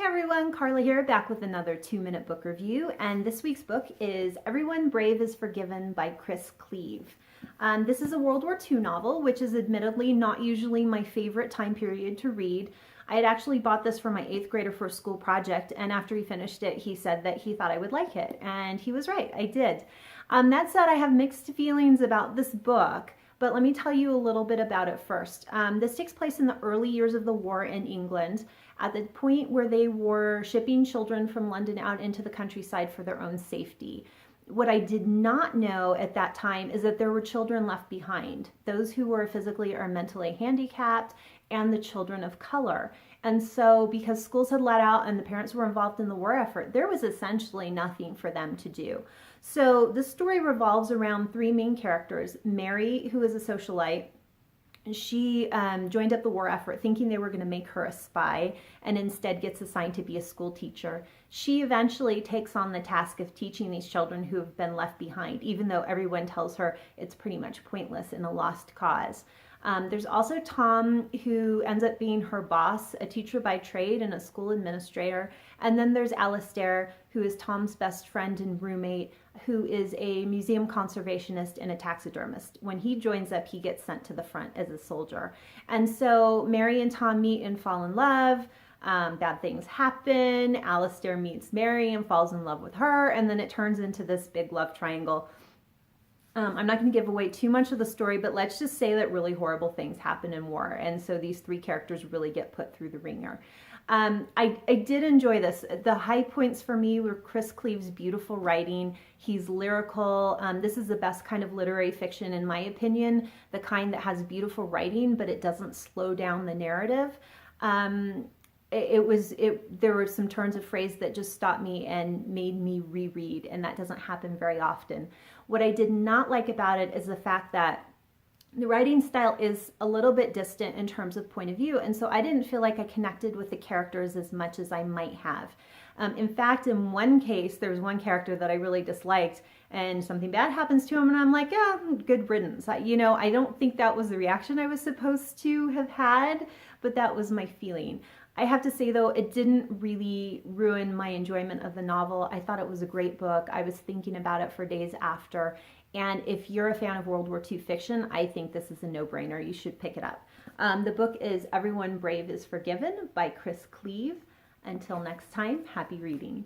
Hey everyone, Carla here, back with another 2-minute book review, and this week's book is Everyone Brave is Forgiven by Chris Cleave. This is a World War II novel, which is admittedly not usually my favorite time period to read. I had actually bought this for my 8th grader for a school project, and after he finished it, he said that he thought I would like it, and he was right, I did. That said, I have mixed feelings about this book, but let me tell you a little bit about it first. This takes place in the early years of the war in England, at the point where they were shipping children from London out into the countryside for their own safety. What I did not know at that time is that there were children left behind, those who were physically or mentally handicapped, and the children of color. And so because schools had let out and the parents were involved in the war effort, there was essentially nothing for them to do. So the story revolves around 3 main characters. Mary, who is a socialite. She joined up the war effort thinking they were going to make her a spy, and instead gets assigned to be a school teacher. She eventually takes on the task of teaching these children who have been left behind, even though everyone tells her it's pretty much pointless and a lost cause. There's also Tom, who ends up being her boss, a teacher by trade and a school administrator. And then there's Alistair, who is Tom's best friend and roommate, who is a museum conservationist and a taxidermist. When he joins up, he gets sent to the front as a soldier. And so Mary and Tom meet and fall in love. Bad things happen. Alistair meets Mary and falls in love with her. And then it turns into this big love triangle. I'm not going to give away too much of the story, but let's just say that really horrible things happen in war. And so these 3 characters really get put through the ringer. I did enjoy this. The high points for me were Chris Cleave's beautiful writing. He's lyrical. This is the best kind of literary fiction, in my opinion, the kind that has beautiful writing, but it doesn't slow down the narrative. There were some turns of phrase that just stopped me and made me reread, and that doesn't happen very often. What I did not like about it is the fact that the writing style is a little bit distant in terms of point of view, and so I didn't feel like I connected with the characters as much as I might have. In fact, in one case, there was one character that I really disliked, and something bad happens to him, and I'm like, yeah, good riddance. I don't think that was the reaction I was supposed to have had, but that was my feeling. I have to say, though, it didn't really ruin my enjoyment of the novel. I thought it was a great book. I was thinking about it for days after. And if you're a fan of World War II fiction, I think this is a no-brainer. You should pick it up. The book is Everyone Brave is Forgiven by Chris Cleave. Until next time, happy reading.